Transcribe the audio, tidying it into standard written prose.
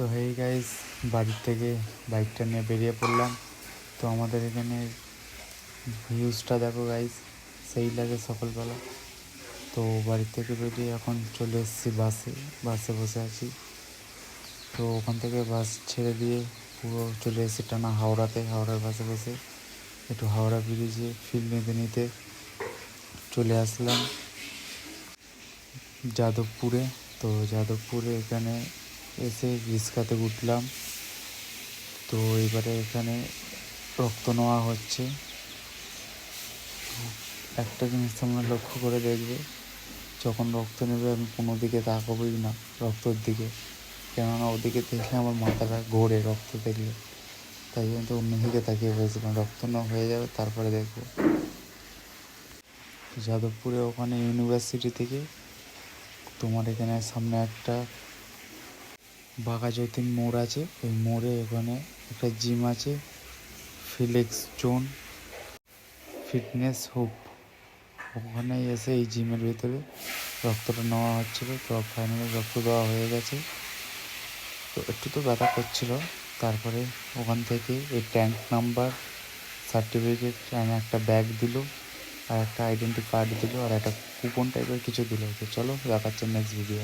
তো hey guys, বাড়ির থেকে বাইকটা নিয়ে বেরিয়ে পড়লাম। তো আমাদের এখানে ভিউজটা দেখো গাইস, সেই লাগে সকালবেলা। তো বাড়ি থেকে বেরিয়ে এখন চলে এসেছি বাসে বসে আছি। তো ওখান থেকে বাস ছেড়ে দিয়ে পুরো চলে এসেছি টানা হাওড়ার বাসে বসে একটু হাওড়া ব্রিজে ফিল নিতে নিতে চলে আসলাম যাদবপুরে। তো যাদবপুরে এখানে এসে রিক্সাতে উঠলাম। তো এবারে এখানে রক্ত নেওয়া হচ্ছে। একটা জিনিস তোমরা লক্ষ্য করে দেখবে, যখন রক্ত নেবে আমি কোনো দিকে তাকাবোই না রক্তর দিকে, কেননা ওদিকে দেখলে আমার মাথাটা ঘোরে রক্ত দেখলে। তাই জন্য তো অন্যদিকে তাকিয়ে বসেছিলাম, রক্ত না হয়ে যাবে তারপরে দেখবো। যাদবপুরে ওখানে ইউনিভার্সিটি থেকে তোমার এখানে সামনে একটা বাঘা যতীন মোড় আছে, ওই মোড়ে ওখানে একটা জিম আছে, ফিলেক্স জোন ফিটনেস হুপ। ওখানে এসে এই জিমের ভিতরে রক্তটা নেওয়া হচ্ছিলো। তো ফাইনালি রক্ত দেওয়া হয়ে গেছে। তো একটু তো ব্যথা করছিলো। তারপরে ওখান থেকে এই ট্যাঙ্ক নাম্বার, সার্টিফিকেট অ্যান্ড একটা ব্যাগ দিল, আর একটা আইডেন্টি কার্ড দিল, আর একটা কুপন টাইপের কিছু দিল। তো চলো দেখাচ্ছে নেক্সট ভিডিও।